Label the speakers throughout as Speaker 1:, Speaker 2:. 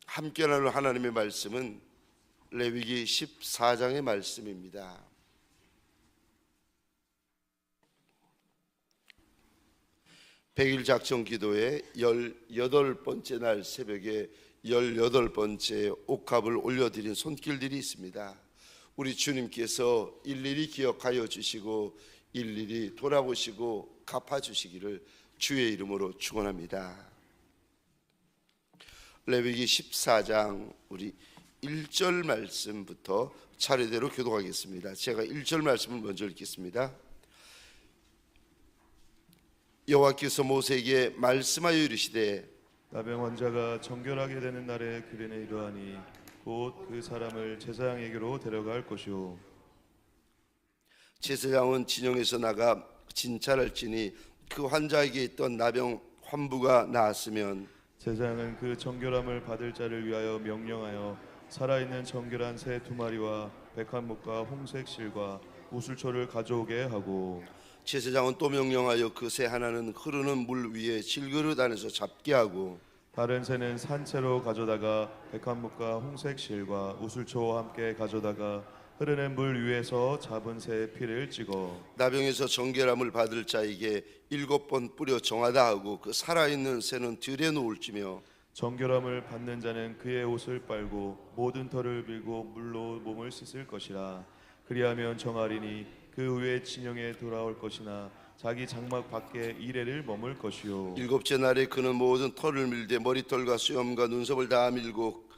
Speaker 1: 함께 나눌 하나님의 말씀은 레위기 14장의 말씀입니다. 백일 작정 기도의 18번째 날 새벽에 18번째 옥합을 올려드린 손길들이 있습니다. 우리 주님께서 일일이 기억하여 주시고 일일이 돌아보시고 갚아주시기를 주의 이름으로 축원합니다. 레위기 14장 우리 1절 말씀부터 차례대로 교독하겠습니다. 제가 1절 말씀을 먼저 읽겠습니다. 여호와께서 모세에게 말씀하여 이르시되
Speaker 2: 나병 환자가 정결하게 되는 날에 그린에 이르하니 곧 그 사람을 제사장에게로 데려갈 것이요
Speaker 1: 제사장은 진영에서 나가 진찰할지니 그 환자에게 있던 나병 환부가 나았으면
Speaker 2: 제사장은 그 정결함을 받을 자를 위하여 명령하여 살아있는 정결한 새 2마리와 백한목과 홍색 실과 우슬초를 가져오게 하고
Speaker 1: 제사장은 또 명령하여 그 새 하나는 흐르는 물 위에 질그릇 안에서 잡게 하고
Speaker 2: 다른 새는 산채로 가져다가 백한목과 홍색 실과 우슬초와 함께 가져다가 흐르는 물 위에서 잡은 새의 피를 찍어
Speaker 1: 나병에서 정결함을 받을 자에게 7번 뿌려 정하다 하고 그 살아있는 새는 들에 놓을지며
Speaker 2: 정결함을 받는 자는 그의 옷을 빨고 모든 털을 밀고 물로 몸을 씻을 것이라. 그리하면 정하리니 그 후에 진영에 돌아올 것이나 자기 장막 밖에 이레를 머물 것이요
Speaker 1: 7째 날에 그는 모든 털을 밀되 머리털과 수염과 눈썹을 다 밀고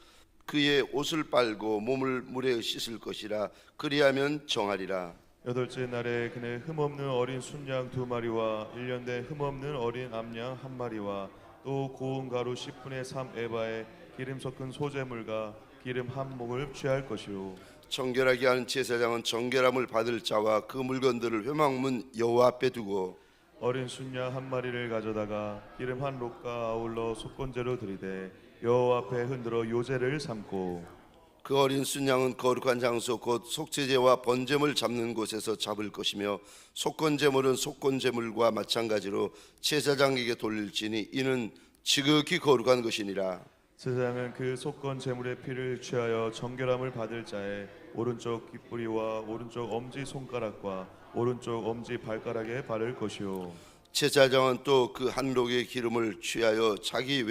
Speaker 1: 그의 옷을 빨고 몸을 물에 씻을 것이라. 그리하면 정하리라.
Speaker 2: 8째 날에 그는 흠없는 어린 순양 2마리와 1년 된 흠없는 어린 암양 1마리와 또 고운 가루 10분의 3 에바에 기름 섞은 소재물과 기름 한 몫을 취할 것이요
Speaker 1: 정결하게 하는 제사장은 정결함을 받을 자와 그 물건들을 회막문 여호와 앞에 두고
Speaker 2: 어린 순양 1마리를 가져다가 기름 한 록과 아울러 속건제로 드리되 여호와 앞에 흔들어 요제를 삼고
Speaker 1: 그 어린 순양은 거룩한 장소 곧 속죄제와 번제물 잡는 곳에서 잡을 것이며 속건제물은 속건제물과 마찬가지로 제사장에게 돌릴지니 이는 지극히 거룩한 것이니라.
Speaker 2: 제사장은 그 속건 제물의 피를 취하여 정결함을 받을 자의 오른쪽 귓뿌리와 오른쪽 엄지 손가락과 오른쪽 엄지 발가락에 바를 것이요
Speaker 1: 제사장은 또 그 한 록의 기름을 취하여 자기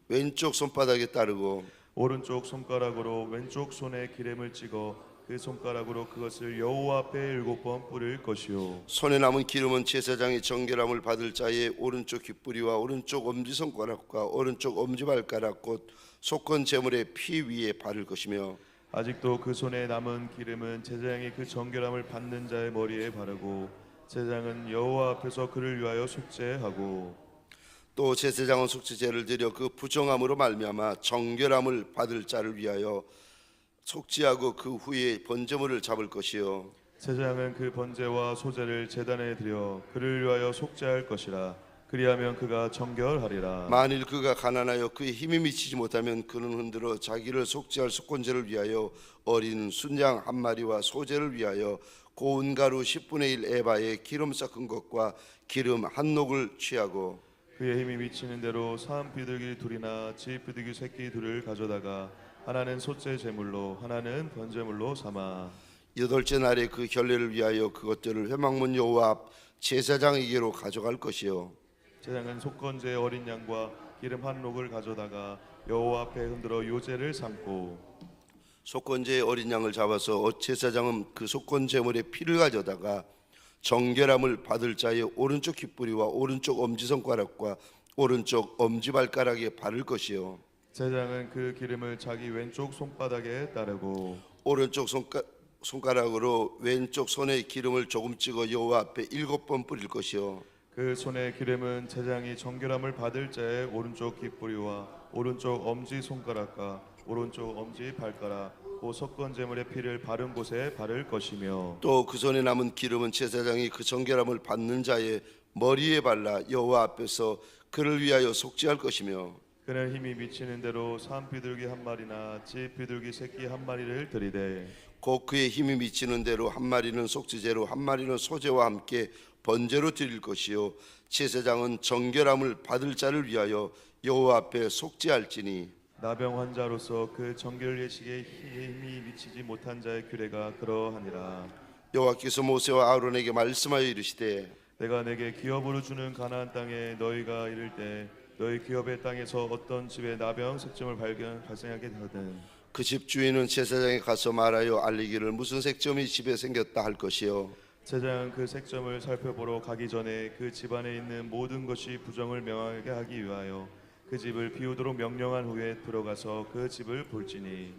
Speaker 1: 왼쪽 손바닥에 따르고
Speaker 2: 오른쪽 손가락으로 왼쪽 손에 기름을 찍어 그 손가락으로 그것을 여호와 앞에 7번 뿌릴 것이요
Speaker 1: 손에 남은 기름은 제사장이 정결함을 받을 자의 오른쪽 귓뿌리와 오른쪽 엄지손가락과 오른쪽 엄지발가락 곧 속건 제물의 피 위에 바를 것이며
Speaker 2: 아직도 그 손에 남은 기름은 제사장이 그 정결함을 받는 자의 머리에 바르고 제사장은 여호와 앞에서 그를 위하여 속죄하고
Speaker 1: 또 제사장은 속죄제를 드려 그 부정함으로 말미암아 정결함을 받을 자를 위하여 속죄하고 그 후에 번제물을 잡을 것이요
Speaker 2: 제사장은 그 번제와 소제를 제단에 드려 그를 위하여 속죄할 것이라. 그리하면 그가 정결하리라.
Speaker 1: 만일 그가 가난하여 그의 힘이 미치지 못하면 그는 흔들어 자기를 속죄할 속건제를 위하여 어린 순양 1마리와 소제를 위하여 고운 가루 10분의 1 에바에 기름 섞은 것과 기름 한 녹을 취하고
Speaker 2: 그의 힘이 미치는 대로 사람 비둘기 2이나 집 비둘기 새끼 2를 가져다가 하나는 소제 제물로 하나는 번제물로 삼아
Speaker 1: 8째 날에 그 결례를 위하여 그것들을 회막문 여호와 앞 제사장에게로 가져갈 것이요
Speaker 2: 제사장은 속건제 어린 양과 기름 한 녹을 가져다가 여호와 앞에 흔들어 요제를 삼고
Speaker 1: 속건제의 어린 양을 잡아서 제사장은 그 속건 제물의 피를 가져다가 정결함을 받을 자의 오른쪽 귓뿌리와 오른쪽 엄지손가락과 오른쪽 엄지발가락에 바를 것이요
Speaker 2: 제사장은 그 기름을 자기 왼쪽 손바닥에 따르고
Speaker 1: 오른쪽 손가락으로 왼쪽 손에 기름을 조금 찍어 여호와 앞에 7번 뿌릴 것이요
Speaker 2: 그 손의 기름은 제사장이 정결함을 받을 자의 오른쪽 귓뿌리와 오른쪽 엄지 손가락과 오른쪽 엄지 발가락 그 섞은 제물의 피를 바른 곳에 바를 것이며
Speaker 1: 또 그 손에 남은 기름은 제사장이 그 정결함을 받는 자의 머리에 발라 여호와 앞에서 그를 위하여 속죄할 것이며
Speaker 2: 그는 힘이 미치는 대로 산 비둘기 1마리나 집 비둘기 새끼 1마리를 들이되
Speaker 1: 곧 그의 힘이 미치는 대로 1마리는 속죄제로 1마리는 소제와 함께 번제로 드릴 것이요 제사장은 정결함을 받을 자를 위하여 여호와 앞에 속죄할지니
Speaker 2: 나병 환자로서 그 정결 예식에 힘이 미치지 못한 자의 규례가 그러하니라.
Speaker 1: 여호와께서 모세와 아론에게 말씀하여 이르시되
Speaker 2: 내가 내게 기업으로 주는 가나안 땅에 너희가 이를 때 너희 기업의 땅에서 어떤 집에 나병 색점을 발생하게 되거든
Speaker 1: 그 집 주인은 제사장에 가서 말하여 알리기를 무슨 색점이 집에 생겼다 할 것이요
Speaker 2: 제사장은 그 색점을 살펴보러 가기 전에 그 집안에 있는 모든 것이 부정을 명하게 하기 위하여 그 집을 비우도록 명령한 후에 들어가서 그 집을 볼지니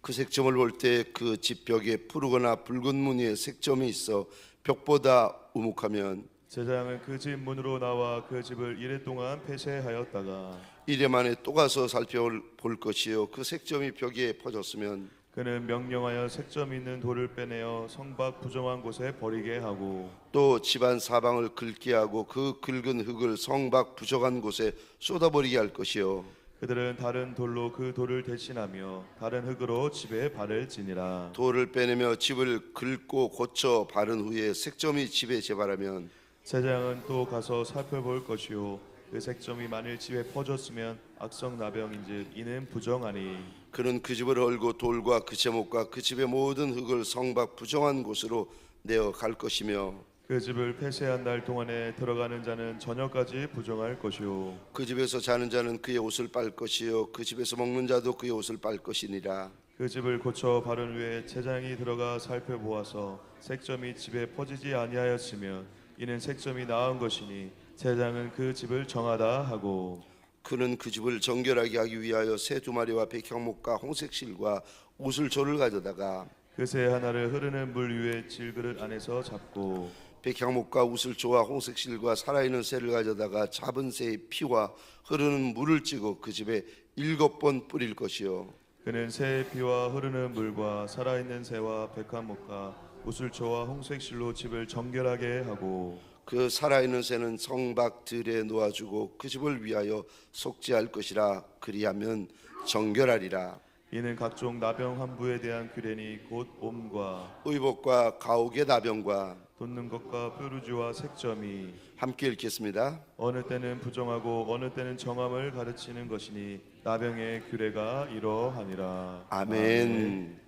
Speaker 1: 그 색점을 볼 때 그 집 벽에 푸르거나 붉은 무늬의 색점이 있어 벽보다 우묵하면
Speaker 2: 제사장은 그 집 문으로 나와 그 집을 이래 동안 폐쇄하였다가
Speaker 1: 이래 만에 또 가서 살펴볼 것이요 그 색점이 벽에 퍼졌으면
Speaker 2: 그는 명령하여 색점 있는 돌을 빼내어 성 밖 부정한 곳에 버리게 하고
Speaker 1: 또 집안 사방을 긁게 하고 그 긁은 흙을 성 밖 부정한 곳에 쏟아버리게 할 것이요
Speaker 2: 그들은 다른 돌로 그 돌을 대신하며 다른 흙으로 집에 발을 지니라.
Speaker 1: 돌을 빼내며 집을 긁고 고쳐 바른 후에 색점이 집에 재발하면
Speaker 2: 제사장은 또 가서 살펴볼 것이요 그 색점이 만일 집에 퍼졌으면 악성 나병인즉 이는 부정하니
Speaker 1: 그는 그 집을 헐고 돌과 그 제목과 그 집의 모든 흙을 성 밖 부정한 곳으로 내어 갈 것이며
Speaker 2: 그 집을 폐쇄한 날 동안에 들어가는 자는 저녁까지 부정할 것이요
Speaker 1: 그 집에서 자는 자는 그의 옷을 빨 것이요 그 집에서 먹는 자도 그의 옷을 빨 것이니라.
Speaker 2: 그 집을 고쳐 바른 후에 제사장이 들어가 살펴보아서 색점이 집에 퍼지지 아니하였으면 이는 색점이 나은 것이니 제사장은 그 집을 정하다 하고
Speaker 1: 그는 그 집을 정결하게 하기 위하여 새 두 마리와 백향목과 홍색실과 우슬초를 가져다가
Speaker 2: 그 새 하나를 흐르는 물 위에 질그릇 안에서 잡고
Speaker 1: 백향목과 우슬초와 홍색실과 살아있는 새를 가져다가 잡은 새의 피와 흐르는 물을 찌고 그 집에 7번 뿌릴 것이요
Speaker 2: 그는 새의 피와 흐르는 물과 살아있는 새와 백합목과 우슬초와 홍색실로 집을 정결하게 하고
Speaker 1: 그 살아있는 새는 성밖 들에 놓아주고 그 집을 위하여 속죄할 것이라 그리하면 정결하리라.
Speaker 2: 이는 각종 나병 환부에 대한 규례니 곧 옴과
Speaker 1: 의복과 가옥의 나병과
Speaker 2: 돋는 것과 뾰루지와 색점이
Speaker 1: 함께 읽겠습니다.
Speaker 2: 어느 때는 부정하고 어느 때는 정함을 가르치는 것이니 나병의 규례가 이러하니라.
Speaker 1: 아멘.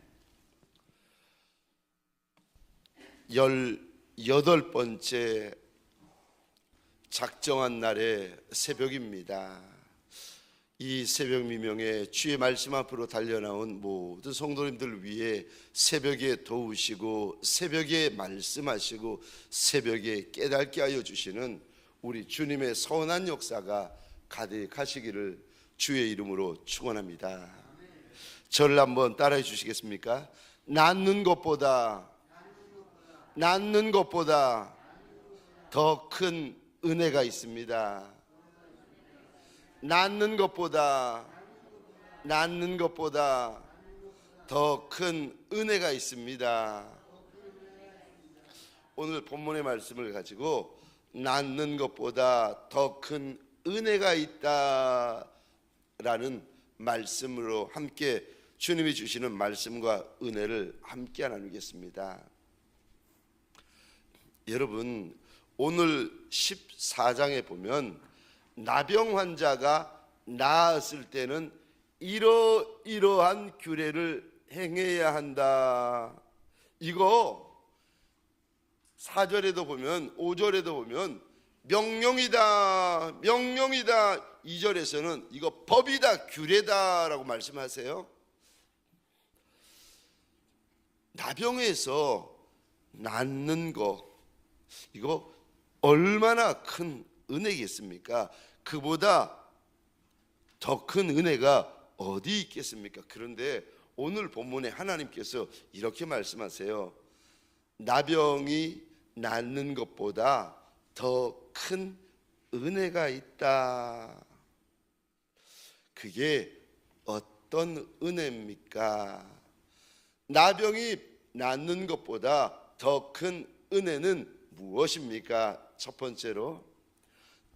Speaker 1: 18번째 작정한 날의 새벽입니다. 이 새벽 미명에 주의 말씀 앞으로 달려나온 모든 성도님들 위해 새벽에 도우시고 새벽에 말씀하시고 새벽에 깨닫게 하여 주시는 우리 주님의 선한 역사가 가득하시기를 주의 이름으로 축원합니다. 저를 한번 따라해 주시겠습니까? 낳는 것보다 더 큰 은혜가 있습니다. 낳는 것보다 더 큰 은혜가 있습니다. 오늘 본문의 말씀을 가지고 낳는 것보다 더 큰 은혜가 있다라는 말씀으로 함께 주님이 주시는 말씀과 은혜를 함께 나누겠습니다. 여러분, 오늘 14장에 보면 나병 환자가 나았을 때는 이러이러한 규례를 행해야 한다. 이거 4절에도 보면 5절에도 보면 명령이다. 2절에서는 이거 법이다, 규례다라고 말씀하세요. 나병에서 낫는 거, 이거 얼마나 큰 은혜겠습니까? 그보다 더 큰 은혜가 어디 있겠습니까? 그런데 오늘 본문에 하나님께서 이렇게 말씀하세요. 나병이 낫는 것보다 더 큰 은혜가 있다. 그게 어떤 은혜입니까? 나병이 낫는 것보다 더 큰 은혜는 무엇입니까? 첫 번째로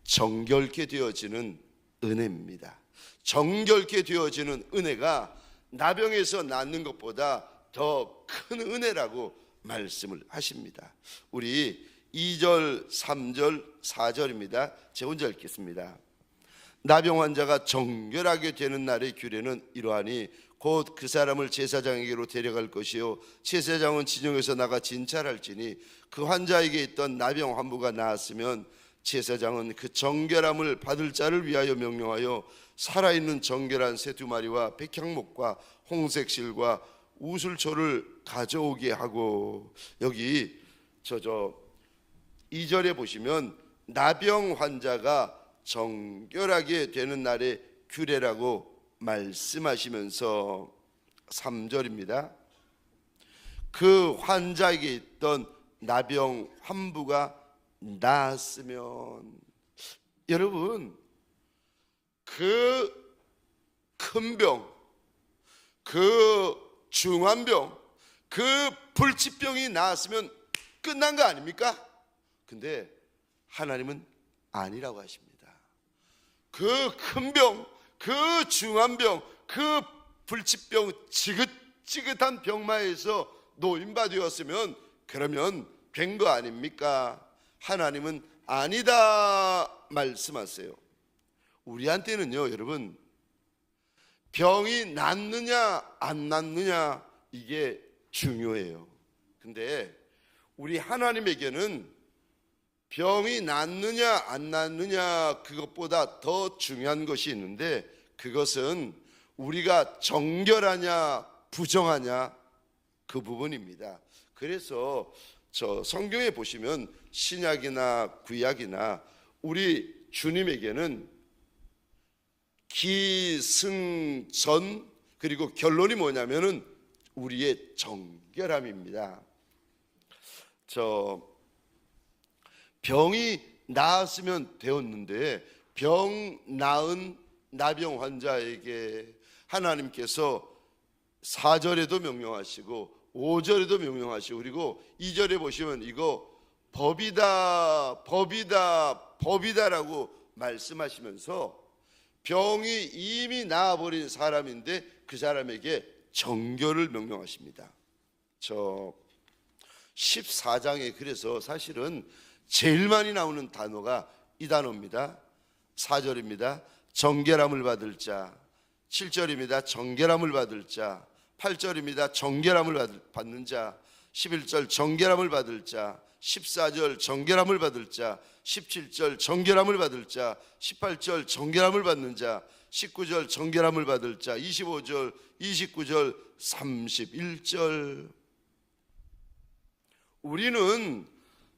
Speaker 1: 정결케 되어지는 은혜입니다. 정결케 되어지는 은혜가 나병에서 낫는 것보다 더 큰 은혜라고 말씀을 하십니다. 우리 2절, 3절, 4절입니다. 제가 혼자 읽겠습니다. 나병 환자가 정결하게 되는 날의 규례는 이러하니 곧 그 사람을 제사장에게로 데려갈 것이요 제사장은 진영에서 나가 진찰할지니 그 환자에게 있던 나병 환부가 나았으면 제사장은 그 정결함을 받을 자를 위하여 명령하여 살아있는 정결한 새 2마리와 백향목과 홍색실과 우슬초를 가져오게 하고, 여기 2절에 보시면 나병 환자가 정결하게 되는 날의 규례라고 말씀하시면서 3절입니다. 그 환자에게 있던 나병 환부가 나았으면, 여러분 그 큰 병, 그 중한 병, 그 불치병이 나았으면 끝난 거 아닙니까? 근데 하나님은 아니라고 하십니다. 그 큰 병, 그 중한 병, 그 불치병, 지긋지긋한 병마에서 노인바되었으면 그러면 된 거 아닙니까? 하나님은 아니다 말씀하세요. 우리한테는요, 여러분, 병이 낫느냐 안 낫느냐 이게 중요해요. 근데 우리 하나님에게는 병이 낫느냐 안 낫느냐 그것보다 더 중요한 것이 있는데, 그것은 우리가 정결하냐 부정하냐 그 부분입니다. 그래서 성경에 보시면 신약이나 구약이나 우리 주님에게는 기승전, 그리고 결론이 뭐냐면은 우리의 정결함입니다. 병이 나았으면 되었는데 병 나은 나병 환자에게 하나님께서 4절에도 명령하시고 5절에도 명령하시고, 그리고 2절에 보시면 이거 법이다 법이다 법이다라고 말씀하시면서 병이 이미 나아버린 사람인데 그 사람에게 정결을 명령하십니다. 14장에 그래서 사실은 제일 많이 나오는 단어가 이 단어입니다. 4절입니다. 정결함을 받을 자. 7절입니다. 정결함을 받을 자. 8절입니다. 정결함을 받는 자. 11절 정결함을 받을 자. 14절 정결함을 받을 자. 17절 정결함을 받을 자. 18절 정결함을 받는 자. 19절 정결함을 받을 자. 25절, 29절, 31절. 우리는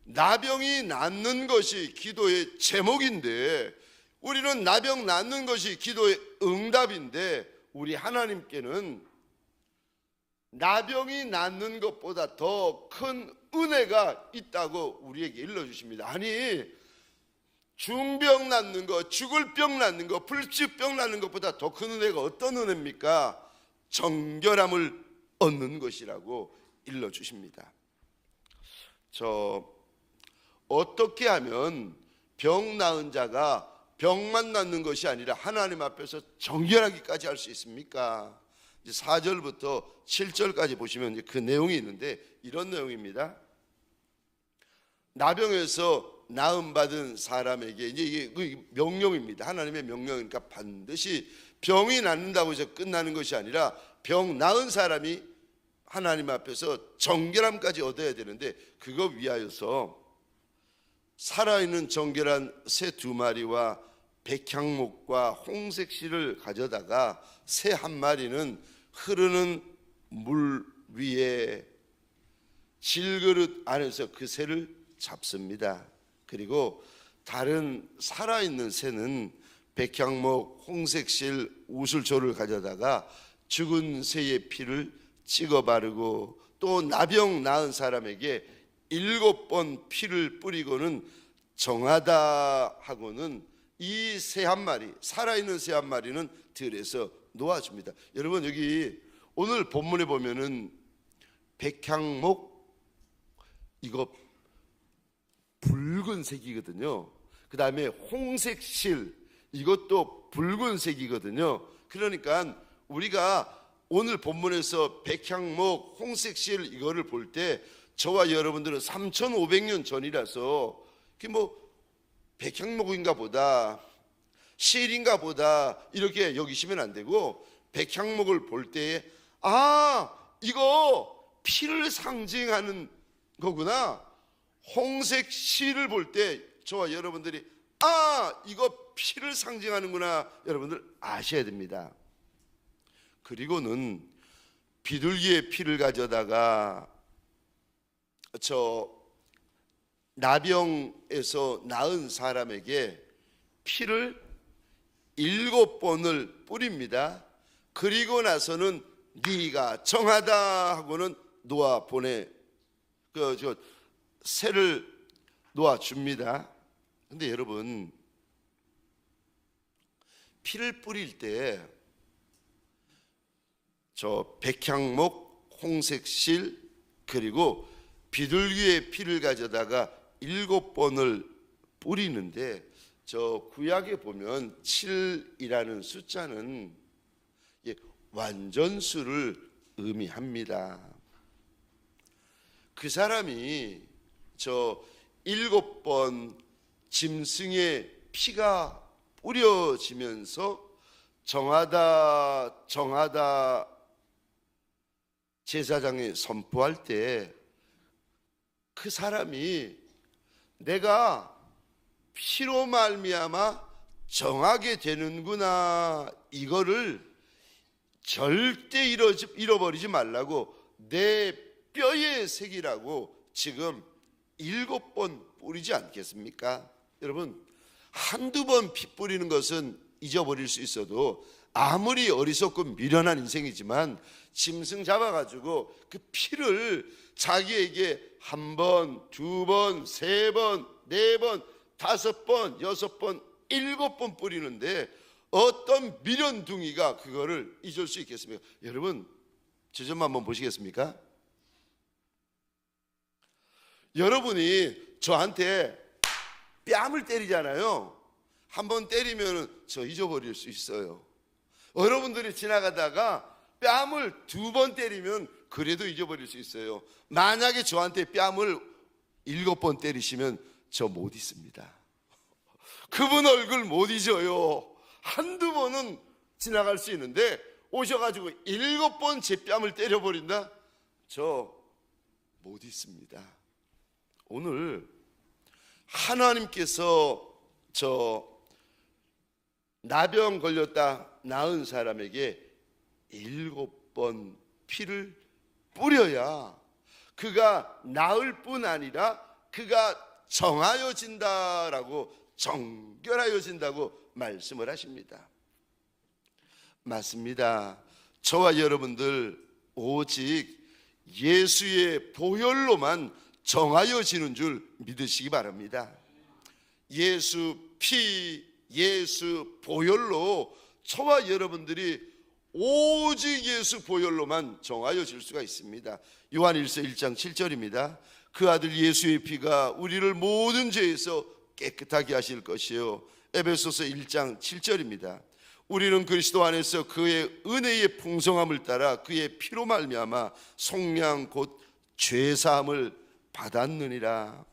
Speaker 1: 나병이 낫는 것이 기도의 제목인데, 우리는 나병 낫는 것이 기도의 응답인데, 우리 하나님께는 나병이 낫는 것보다 더 큰 은혜가 있다고 우리에게 일러주십니다. 아니, 중병 낫는 것, 죽을 병 낫는 것, 불치병 낫는 것보다 더 큰 은혜가 어떤 은혜입니까? 정결함을 얻는 것이라고 일러주십니다. 어떻게 하면 병 나은 자가 병만 낫는 것이 아니라 하나님 앞에서 정결하기까지 할 수 있습니까? 4절부터 7절까지 보시면 그 내용이 있는데 이런 내용입니다. 나병에서 나음받은 사람에게, 이게 명령입니다. 하나님의 명령이니까 반드시 병이 낫는다고 해서 끝나는 것이 아니라 병 나은 사람이 하나님 앞에서 정결함까지 얻어야 되는데, 그거 위하여서 살아있는 정결한 새 2마리와 백향목과 홍색실을 가져다가 새 1마리는 흐르는 물 위에 질그릇 안에서 그 새를 잡습니다. 그리고 다른 살아있는 새는 백향목, 홍색실, 우슬초를 가져다가 죽은 새의 피를 찍어 바르고, 또 나병 나은 사람에게 7번 피를 뿌리고는 정하다 하고는 이 새 1마리, 살아있는 새 1마리는 들에서 놓아줍니다. 여러분, 여기 오늘 본문에 보면은 백향목, 이거 붉은색이거든요. 그 다음에 홍색실, 이것도 붉은색이거든요. 그러니까 우리가 오늘 본문에서 백향목, 홍색실 이거를 볼 때 저와 여러분들은 3,500년 전이라서 백향목인가 보다, 실인가 보다 이렇게 여기시면 안 되고, 백향목을 볼 때에 이거 피를 상징하는 거구나. 홍색 실을 볼 때 저와 여러분들이 이거 피를 상징하는구나, 여러분들 아셔야 됩니다. 그리고는 비둘기의 피를 가져다가 저 나병에서 나은 사람에게 피를 7번을 뿌립니다. 그리고 나서는 네가 정하다 하고는 놓아 보내 새를 놓아 줍니다. 근데 여러분, 피를 뿌릴 때 저 백향목, 홍색실, 그리고 비둘기의 피를 가져다가 7번을 뿌리는데, 저 구약에 보면 7이라는 숫자는 완전수를 의미합니다. 그 사람이 저 7번 짐승의 피가 뿌려지면서 정하다 제사장이 선포할 때 그 사람이 내가 피로 말미암아 정하게 되는구나, 이거를 절대 잃어버리지 말라고 내 뼈에 새기라고 지금 7번 뿌리지 않겠습니까? 여러분, 한두 번 피 뿌리는 것은 잊어버릴 수 있어도 아무리 어리석고 미련한 인생이지만 짐승 잡아가지고 그 피를 자기에게 1번, 2번, 3번, 4번, 5번, 6번, 7번 뿌리는데 어떤 미련둥이가 그거를 잊을 수 있겠습니까? 여러분, 저 좀 한번 보시겠습니까? 여러분이 저한테 뺨을 때리잖아요. 한번 때리면 저 잊어버릴 수 있어요. 여러분들이 지나가다가 뺨을 2번 때리면 그래도 잊어버릴 수 있어요. 만약에 저한테 뺨을 7번 때리시면 저 못 잊습니다. 그분 얼굴 못 잊어요. 한두 번은 지나갈 수 있는데 오셔가지고 7번 제 뺨을 때려버린다? 저 못 잊습니다. 오늘 하나님께서 저 나병 걸렸다 나은 사람에게 7번 피를 뿌려야 그가 나을 뿐 아니라 그가 정하여진다라고, 정결하여진다고 말씀을 하십니다. 맞습니다. 저와 여러분들 오직 예수의 보혈로만 정하여지는 줄 믿으시기 바랍니다. 예수 피, 예수 보혈로 저와 여러분들이 오직 예수 보혈로만 정하여질 수가 있습니다. 요한일서 1장 7절입니다. 그 아들 예수의 피가 우리를 모든 죄에서 깨끗하게 하실 것이요. 에베소서 1장 7절입니다. 우리는 그리스도 안에서 그의 은혜의 풍성함을 따라 그의 피로 말미암아 속량 곧 죄사함을 받았느니라.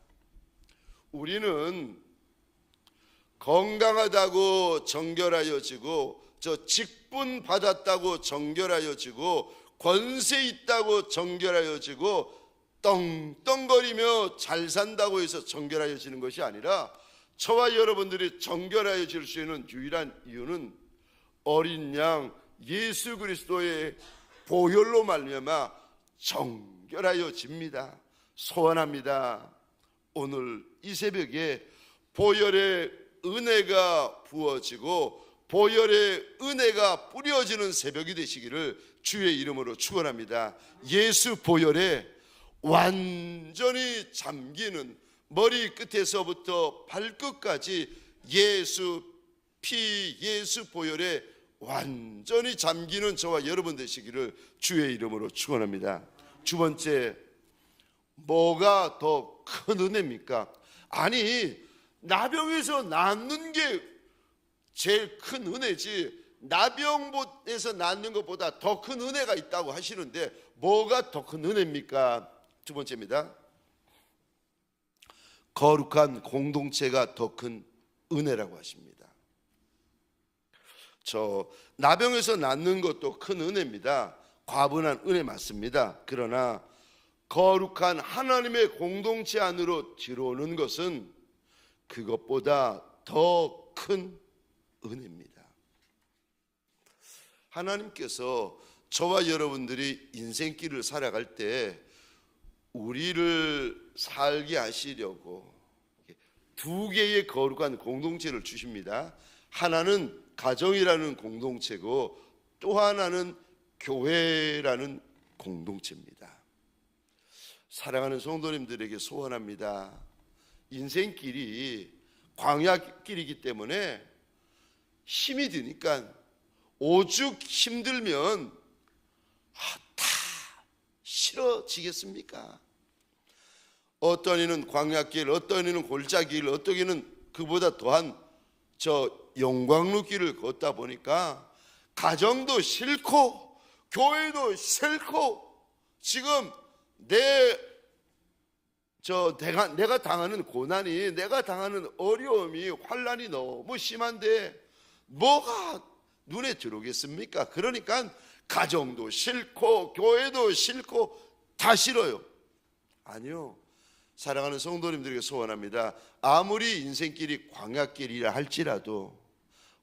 Speaker 1: 우리는 건강하다고 정결하여지고, 저 직분 받았다고 정결하여지고, 권세 있다고 정결하여지고, 떵떵거리며 잘 산다고 해서 정결하여지는 것이 아니라, 저와 여러분들이 정결하여질 수 있는 유일한 이유는 어린 양 예수 그리스도의 보혈로 말미암아 정결하여집니다. 소원합니다. 오늘 이 새벽에 보혈의 은혜가 부어지고 보혈의 은혜가 뿌려지는 새벽이 되시기를 주의 이름으로 축원합니다. 예수 보혈에 완전히 잠기는, 머리 끝에서부터 발끝까지 예수 피, 예수 보혈에 완전히 잠기는 저와 여러분 되시기를 주의 이름으로 축원합니다. 두 번째, 뭐가 더 큰 은혜입니까? 아니, 나병에서 낫는 게 제일 큰 은혜지, 나병에서 낫는 것보다 더 큰 은혜가 있다고 하시는데 뭐가 더 큰 은혜입니까? 두 번째입니다. 거룩한 공동체가 더 큰 은혜라고 하십니다. 나병에서 낫는 것도 큰 은혜입니다. 과분한 은혜 맞습니다. 그러나 거룩한 하나님의 공동체 안으로 들어오는 것은 그것보다 더 큰 은혜입니다. 하나님께서 저와 여러분들이 인생길을 살아갈 때 우리를 살게 하시려고 두 개의 거룩한 공동체를 주십니다. 하나는 가정이라는 공동체고 또 하나는 교회라는 공동체입니다. 사랑하는 성도님들에게 소원합니다. 인생길이 광야길이기 때문에 힘이 드니까 오죽 힘들면 다 싫어지겠습니까? 어떤 이는 광야길, 어떤 이는 골짜길, 어떤 이는 그보다 더한 영광로 길을 걷다 보니까 가정도 싫고 교회도 싫고 지금 내가 당하는 고난이, 내가 당하는 어려움이, 환난이 너무 심한데 뭐가 눈에 들어오겠습니까? 그러니까 가정도 싫고 교회도 싫고 다 싫어요. 아니요. 사랑하는 성도님들에게 소원합니다. 아무리 인생길이 광야길이라 할지라도,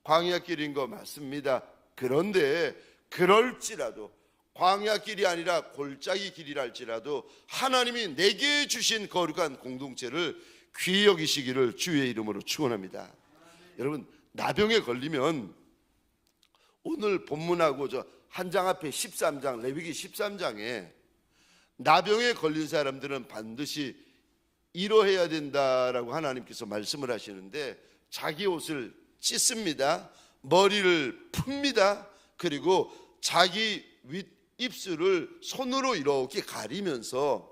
Speaker 1: 광야길인 거 맞습니다. 그런데 그럴지라도, 광야길이 아니라 골짜기 길이라 할지라도 하나님이 내게 주신 거룩한 공동체를 귀히 여기시기를 주의 이름으로 축원합니다. 여러분, 나병에 걸리면 오늘 본문하고 한 장 앞에 13장, 레위기 13장에 나병에 걸린 사람들은 반드시 이러해야 된다라고 하나님께서 말씀을 하시는데, 자기 옷을 찢습니다. 머리를 풉니다. 그리고 자기 윗입술을 손으로 이렇게 가리면서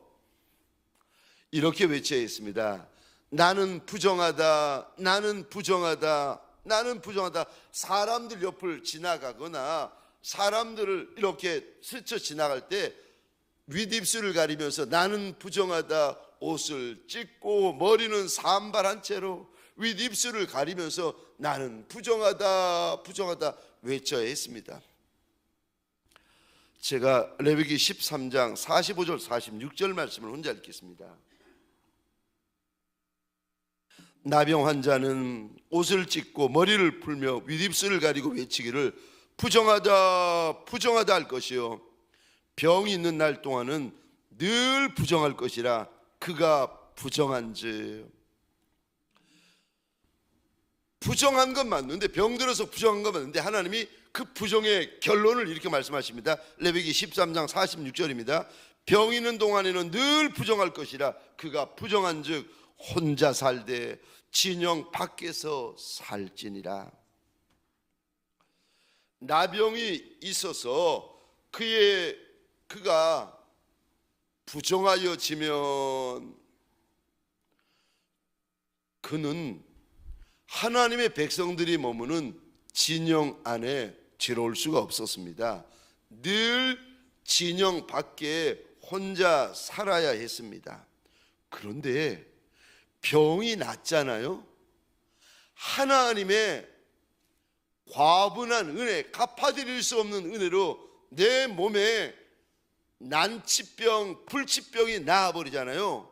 Speaker 1: 이렇게 외쳐야 했습니다. 나는 부정하다, 나는 부정하다, 나는 부정하다. 사람들 옆을 지나가거나 사람들을 이렇게 스쳐 지나갈 때 윗입술을 가리면서 나는 부정하다, 옷을 찢고 머리는 산발한 채로 윗입술을 가리면서 나는 부정하다, 부정하다 외쳐야 했습니다. 제가 레위기 13장 45절 46절 말씀을 혼자 읽겠습니다. 나병 환자는 옷을 찢고 머리를 풀며 윗입술을 가리고 외치기를 부정하다, 부정하다 할 것이요 병이 있는 날 동안은 늘 부정할 것이라 그가 부정한즉. 부정한 건 맞는데, 병들어서 부정한 건 맞는데 하나님이 그 부정의 결론을 이렇게 말씀하십니다. 레위기 13장 46절입니다. 병 있는 동안에는 늘 부정할 것이라 그가 부정한즉 혼자 살되 진영 밖에서 살지니라. 나병이 있어서 그가 부정하여지면 그는 하나님의 백성들이 머무는 진영 안에 들어올 수가 없었습니다. 늘 진영 밖에 혼자 살아야 했습니다. 그런데 병이 났잖아요. 하나님의 과분한 은혜, 갚아드릴 수 없는 은혜로 내 몸에 난치병, 불치병이 나아버리잖아요.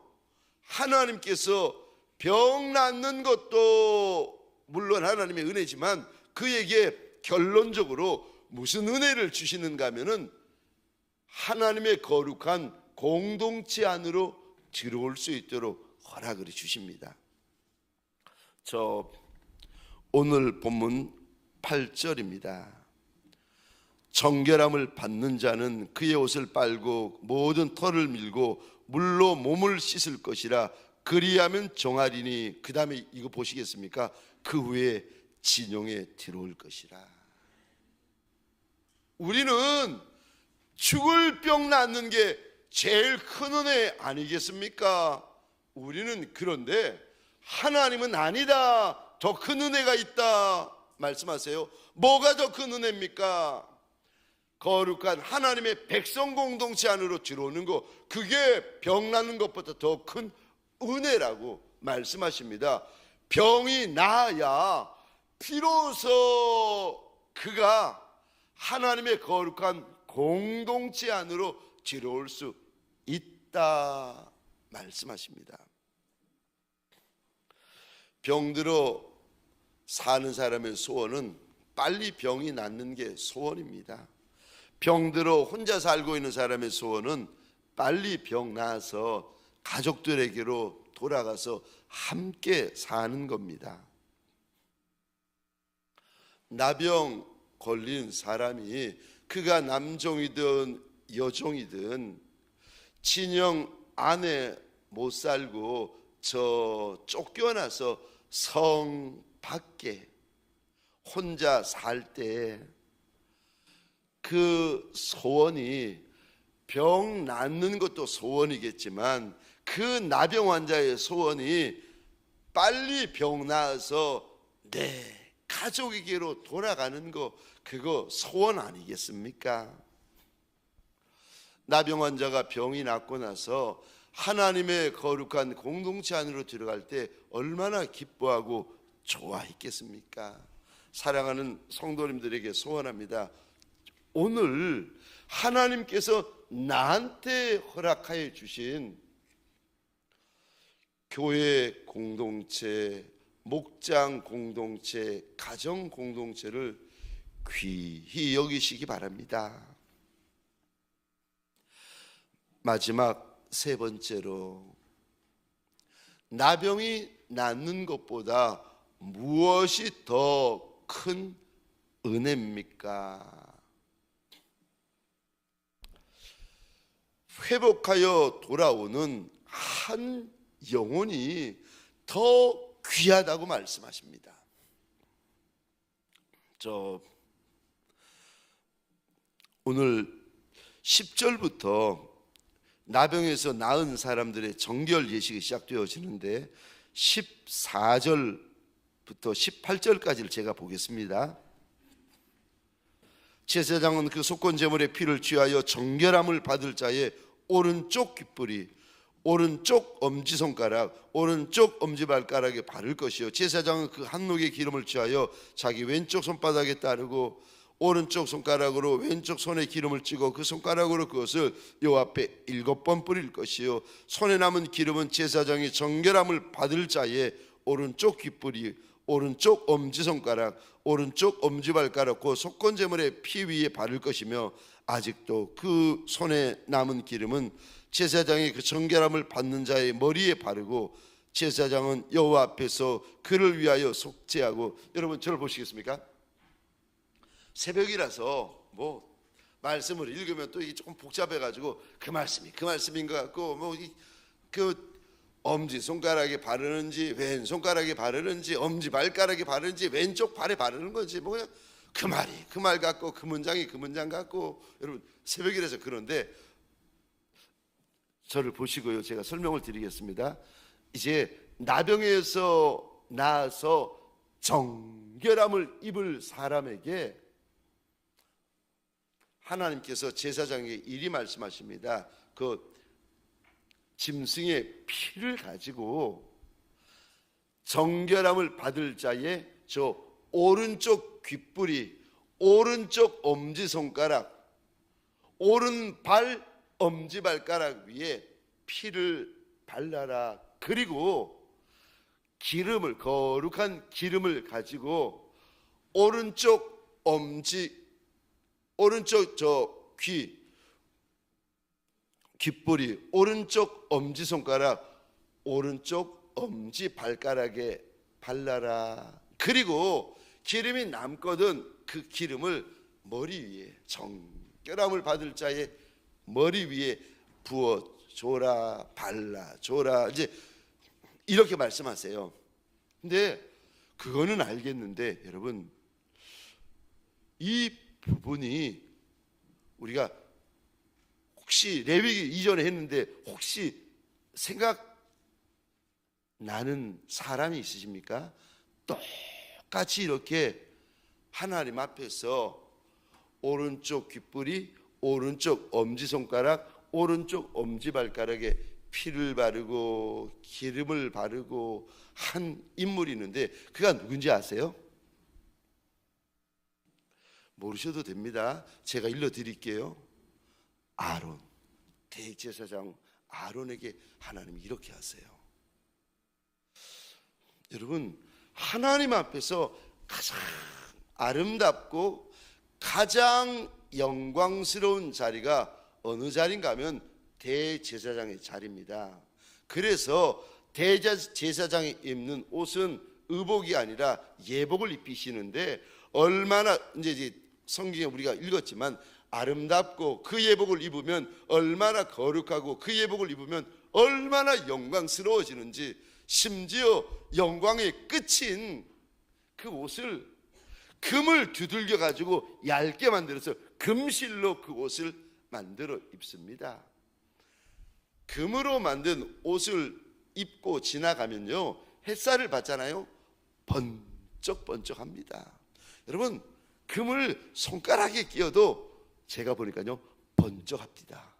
Speaker 1: 하나님께서 병 낫는 것도 물론 하나님의 은혜지만 그에게 결론적으로 무슨 은혜를 주시는가 하면은 하나님의 거룩한 공동체 안으로 들어올 수 있도록 허락을 주십니다. 오늘 본문 8절입니다. 정결함을 받는 자는 그의 옷을 빨고 모든 털을 밀고 물로 몸을 씻을 것이라 그리하면 정하리니. 그 다음에 이거 보시겠습니까? 그 후에 진영에 들어올 것이라. 우리는 죽을 병 낫는 게 제일 큰 은혜 아니겠습니까? 우리는 그런데 하나님은 아니다, 더 큰 은혜가 있다 말씀하세요. 뭐가 더 큰 은혜입니까? 거룩한 하나님의 백성 공동체 안으로 들어오는 거, 그게 병 낫는 것보다 더 큰 은혜라고 말씀하십니다. 병이 나아야 비로소 그가 하나님의 거룩한 공동체 안으로 들어올 수 있다 말씀하십니다. 병들어 사는 사람의 소원은 빨리 병이 낫는 게 소원입니다. 병들어 혼자 살고 있는 사람의 소원은 빨리 병 나아서 가족들에게로 돌아가서 함께 사는 겁니다. 나병 걸린 사람이 그가 남종이든 여종이든 친형 안에 못 살고 쫓겨나서 성 밖에 혼자 살 때 그 소원이 병 낫는 것도 소원이겠지만 그 나병 환자의 소원이 빨리 병 나아서 내 가족에게로 돌아가는 거, 그거 소원 아니겠습니까? 나병 환자가 병이 낫고 나서 하나님의 거룩한 공동체 안으로 들어갈 때 얼마나 기뻐하고 좋아했겠습니까? 사랑하는 성도님들에게 소원합니다. 오늘 하나님께서 나한테 허락하여 주신 교회 공동체, 목장 공동체, 가정 공동체를 귀히 여기시기 바랍니다. 마지막 세 번째로, 나병이 낫는 것보다 무엇이 더 큰 은혜입니까? 회복하여 돌아오는 한 영혼이 더 귀하다고 말씀하십니다. 오늘 10절부터 나병에서 나은 사람들의 정결 예식이 시작되어지는데 14절부터 18절까지를 제가 보겠습니다. 제사장은 그 속건 제물의 피를 취하여 정결함을 받을 자의 오른쪽 귓불이, 오른쪽 엄지손가락, 오른쪽 엄지발가락에 바를 것이요, 제사장은 그 한녹의 기름을 취하여 자기 왼쪽 손바닥에 따르고 오른쪽 손가락으로 왼쪽 손에 기름을 찌고 그 손가락으로 그것을 여호와 앞에 7번 뿌릴 것이요, 손에 남은 기름은 제사장이 정결함을 받을 자의 오른쪽 귓불이, 오른쪽 엄지손가락, 오른쪽 엄지발가락 그 속건제물의 피 위에 바를 것이며, 아직도 그 손에 남은 기름은 제사장이 그 정결함을 받는 자의 머리에 바르고 제사장은 여호와 앞에서 그를 위하여 속죄하고. 여러분 저를 보시겠습니까? 새벽이라서 말씀을 읽으면 또 이게 조금 복잡해가지고 그 말씀이 그 말씀인 것 같고 그 엄지 손가락에 바르는지 왼 손가락에 바르는지 엄지 발가락에 바르는지 왼쪽 발에 바르는 건지 그냥 그 말이 그 말 같고 그 문장이 그 문장 같고. 여러분 새벽이라서 그런데 저를 보시고요, 제가 설명을 드리겠습니다. 이제 나병에서 나아서 정결함을 입을 사람에게 하나님께서 제사장에게 이리 말씀하십니다. 그 짐승의 피를 가지고 정결함을 받을 자의 저 오른쪽 귓불이, 오른쪽 엄지손가락, 오른발 엄지발가락 위에 피를 발라라. 그리고 기름을, 거룩한 기름을 가지고 오른쪽 엄지, 오른쪽 귓불이, 오른쪽 엄지손가락, 오른쪽 엄지발가락에 발라라. 그리고 기름이 남거든 그 기름을 머리 위에, 정결함을 받을 자의 머리 위에 부어줘라, 발라줘라. 이제 이렇게 말씀하세요. 근데 그거는 알겠는데 여러분, 이 부분이 우리가 혹시 레위기 이전에 했는데 혹시 생각나는 사람이 있으십니까? 똑같이 이렇게 하나님 앞에서 오른쪽 귓불이, 오른쪽 엄지손가락, 오른쪽 엄지발가락에 피를 바르고 기름을 바르고 한 인물이 있는데 그가 누군지 아세요? 모르셔도 됩니다. 제가 일러드릴게요. 아론, 대제사장 아론에게 하나님이 이렇게 하세요. 여러분, 하나님 앞에서 가장 아름답고 가장 영광스러운 자리가 어느 자리인가 하면 대제사장의 자리입니다. 그래서 대제사장이 입는 옷은 의복이 아니라 예복을 입히시는데, 얼마나 이제 성경에 우리가 읽었지만 아름답고 그 예복을 입으면 얼마나 거룩하고 그 예복을 입으면 얼마나 영광스러워지는지, 심지어 영광의 끝인 그 옷을 금을 두들겨 가지고 얇게 만들어서 금실로 그 옷을 만들어 입습니다. 금으로 만든 옷을 입고 지나가면요, 햇살을 받잖아요. 번쩍번쩍합니다. 여러분, 금을 손가락에 끼워도 제가 보니까요, 번쩍합니다.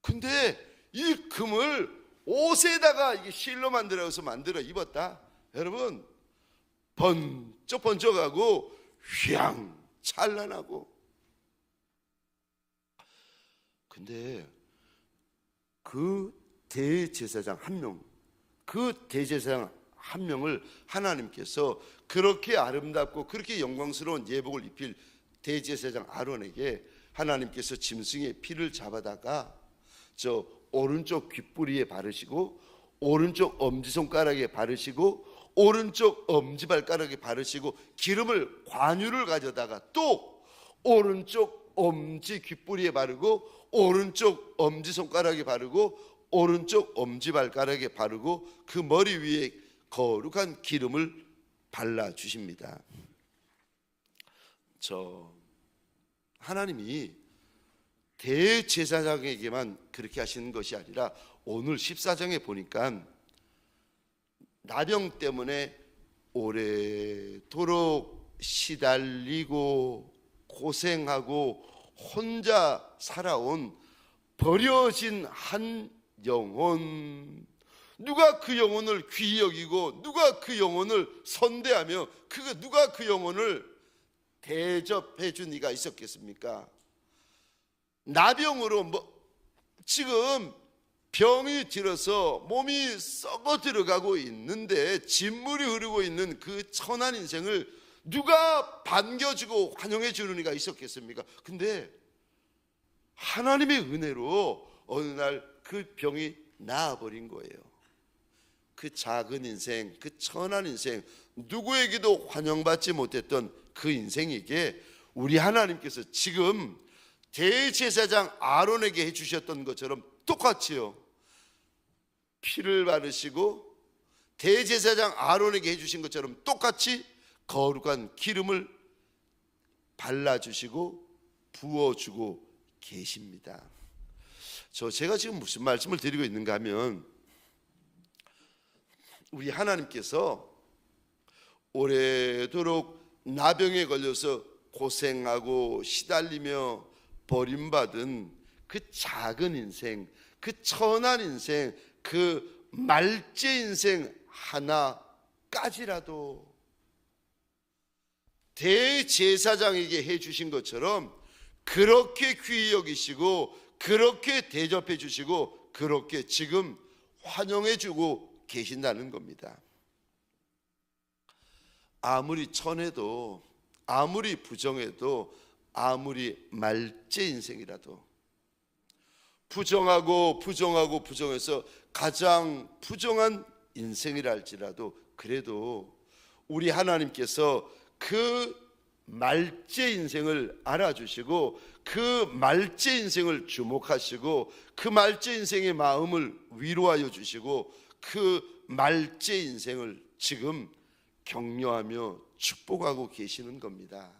Speaker 1: 근데 이 금을 옷에다가 이게 실로 만들어서 만들어 입었다, 여러분, 번쩍번쩍하고 휘황 찬란하고. 근데 그 대제사장 한 명, 그 대제사장 한 명을 하나님께서 그렇게 아름답고 그렇게 영광스러운 예복을 입힐 대제사장 아론에게 하나님께서 짐승의 피를 잡아다가 저 오른쪽 귓부리에 바르시고, 오른쪽 엄지손가락에 바르시고, 오른쪽 엄지발가락에 바르시고, 기름을 관유를 가져다가 또 오른쪽 엄지 귓부리에 바르고, 오른쪽 엄지손가락에 바르고, 오른쪽 엄지발가락에 바르고, 그 머리 위에 거룩한 기름을 발라주십니다. 하나님이 대제사장에게만 그렇게 하시는 것이 아니라 오늘 14장에 보니까 나병 때문에 오래도록 시달리고 고생하고 혼자 살아온 버려진 한 영혼, 누가 그 영혼을 귀히 여기고 누가 그 영혼을 선대하며 누가 그 영혼을 대접해 준 이가 있었겠습니까? 나병으로 지금 병이 들어서 몸이 썩어 들어가고 있는데 진물이 흐르고 있는 그 천한 인생을 누가 반겨주고 환영해 주는 이가 있었겠습니까? 근데 하나님의 은혜로 어느 날 그 병이 나아버린 거예요. 그 작은 인생, 그 천한 인생, 누구에게도 환영받지 못했던 그 인생에게 우리 하나님께서 지금 대제사장 아론에게 해주셨던 것처럼 똑같이요, 피를 바르시고 대제사장 아론에게 해주신 것처럼 똑같이 거룩한 기름을 발라주시고 부어주고 계십니다. 제가 지금 무슨 말씀을 드리고 있는가 하면, 우리 하나님께서 오래도록 나병에 걸려서 고생하고 시달리며 버림받은 그 작은 인생, 그 천한 인생, 그 말제 인생 하나까지라도 대제사장에게 해주신 것처럼 그렇게 귀히 여기시고 그렇게 대접해 주시고 그렇게 지금 환영해 주고 계신다는 겁니다. 아무리 천해도, 아무리 부정해도, 아무리 말제 인생이라도, 부정하고 부정해서 가장 부정한 인생이라 할지라도, 그래도 우리 하나님께서 그 말제 인생을 알아주시고 그 말제 인생을 주목하시고 그 말제 인생의 마음을 위로하여 주시고 그 말제 인생을 지금 격려하며 축복하고 계시는 겁니다.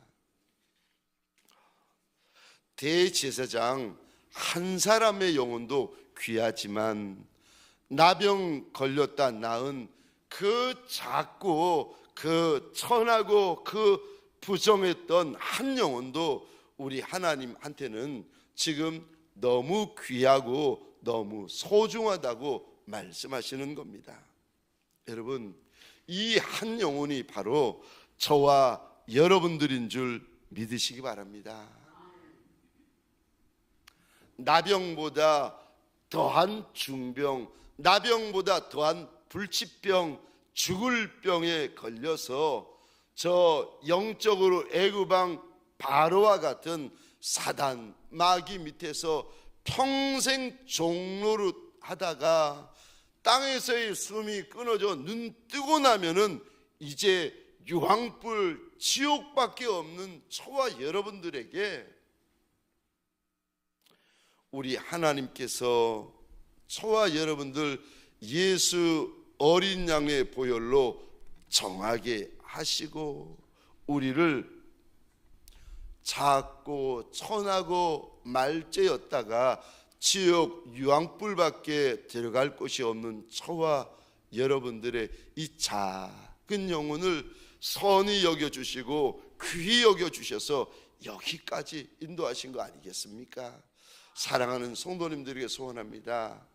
Speaker 1: 대제사장 한 사람의 영혼도 귀하지만 나병 걸렸다 나은 그 작고 그 천하고 그 부정했던 한 영혼도 우리 하나님한테는 지금 너무 귀하고 너무 소중하다고 말씀하시는 겁니다. 여러분, 이 한 영혼이 바로 저와 여러분들인 줄 믿으시기 바랍니다. 나병보다 더한 중병, 나병보다 더한 불치병, 죽을 병에 걸려서 저 영적으로 애구방 바로와 같은 사단 마귀 밑에서 평생 종노릇 하다가 땅에서의 숨이 끊어져 눈 뜨고 나면은 이제 유황불 지옥밖에 없는 저와 여러분들에게 우리 하나님께서 저와 여러분들 예수 어린 양의 보혈로 정하게 하시고 우리를 작고 천하고 말죄였다가 지옥 유황불밖에 들어갈 곳이 없는 저와 여러분들의 이 작은 영혼을 선히 여겨주시고 귀히 여겨주셔서 여기까지 인도하신 거 아니겠습니까? 사랑하는 성도님들에게 소원합니다.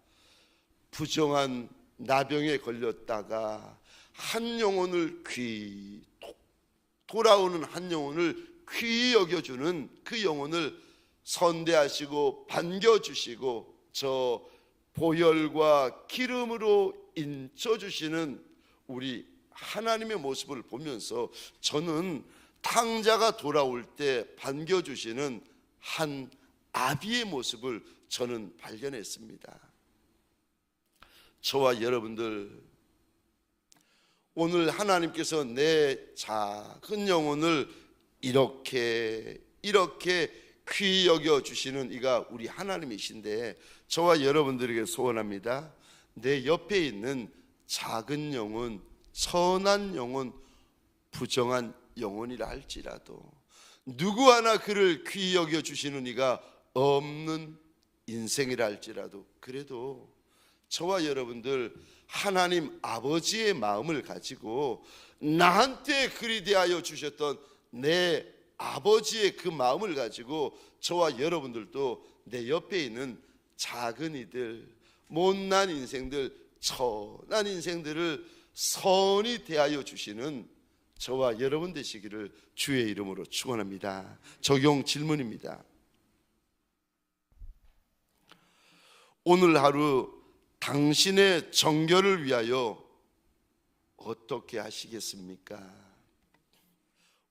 Speaker 1: 부정한 나병에 걸렸다가 한 영혼을 돌아오는 한 영혼을 귀히 여겨주는 그 영혼을 선대하시고 반겨주시고 저 보혈과 기름으로 인쳐주시는 우리 하나님의 모습을 보면서 저는 탕자가 돌아올 때 반겨주시는 한 아비의 모습을 저는 발견했습니다. 저와 여러분들 오늘 하나님께서 내 작은 영혼을 이렇게 귀히 여겨주시는 이가 우리 하나님이신데 저와 여러분들에게 소원합니다. 내 옆에 있는 작은 영혼, 선한 영혼, 부정한 영혼이라 할지라도 누구 하나 그를 귀히 여겨주시는 이가 없는 인생이라 할지라도 그래도 저와 여러분들 하나님 아버지의 마음을 가지고 나한테 그리 대하여 주셨던 내 아버지의 그 마음을 가지고 저와 여러분들도 내 옆에 있는 작은 이들, 못난 인생들, 천한 인생들을 선히 대하여 주시는 저와 여러분 되시기를 주의 이름으로 축원합니다. 적용 질문입니다. 오늘 하루 당신의 정결을 위하여 어떻게 하시겠습니까?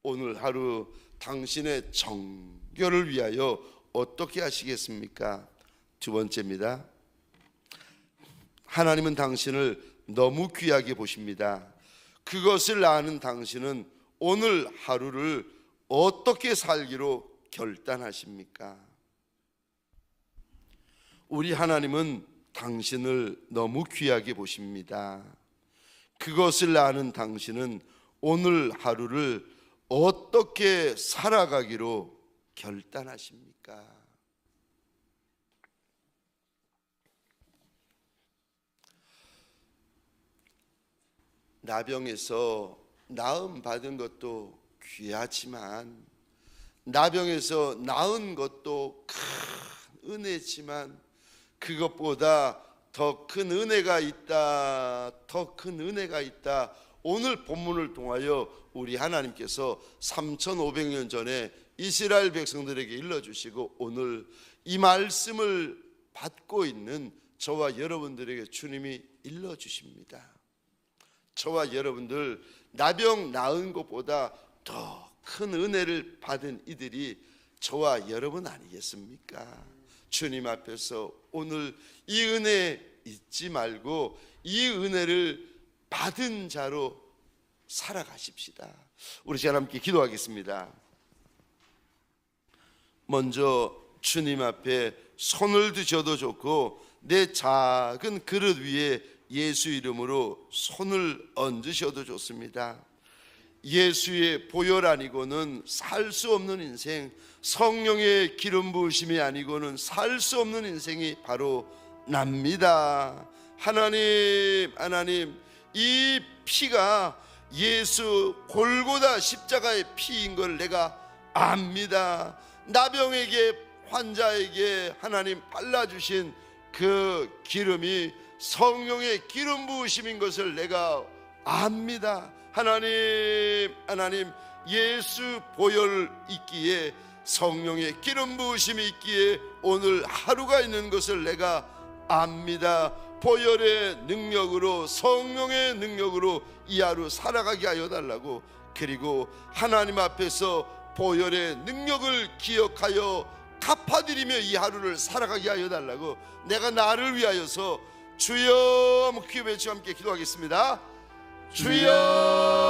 Speaker 1: 오늘 하루 당신의 정결을 위하여 어떻게 하시겠습니까? 두 번째입니다. 하나님은 당신을 너무 귀하게 보십니다. 그것을 아는 당신은 오늘 하루를 어떻게 살기로 결단하십니까? 우리 하나님은 당신을 너무 귀하게 보십니다. 그것을 아는 당신은 오늘 하루를 어떻게 살아가기로 결단하십니까? 나병에서 나음 받은 것도 귀하지만 나병에서 나은 것도 큰 은혜지만 그것보다 더 큰 은혜가 있다. 더 큰 은혜가 있다. 오늘 본문을 통하여 우리 하나님께서 3500년 전에 이스라엘 백성들에게 일러주시고 오늘 이 말씀을 받고 있는 저와 여러분들에게 주님이 일러주십니다. 저와 여러분들 나병 나은 것보다 더 큰 은혜를 받은 이들이 저와 여러분 아니겠습니까? 주님 앞에서 오늘 이 은혜 잊지 말고 이 은혜를 받은 자로 살아가십시다. 우리 제가 함께 기도하겠습니다. 먼저 주님 앞에 손을 드셔도 좋고 내 작은 그릇 위에 예수 이름으로 손을 얹으셔도 좋습니다. 예수의 보혈 아니고는 살 수 없는 인생, 성령의 기름 부으심이 아니고는 살 수 없는 인생이 바로 납니다. 하나님, 이 피가 예수 골고다 십자가의 피인 걸 내가 압니다. 나병에게 환자에게 하나님 발라주신 그 기름이 성령의 기름 부으심인 것을 내가 압니다. 하나님, 예수 보혈 있기에, 성령의 기름 부으심이 있기에 오늘 하루가 있는 것을 내가 압니다. 보혈의 능력으로, 성령의 능력으로 이 하루 살아가게 하여 달라고, 그리고 하나님 앞에서 보혈의 능력을 기억하여 갚아드리며 이 하루를 살아가게 하여 달라고, 내가 나를 위하여서 주여, 귀 외쳐 함께 기도하겠습니다. 주여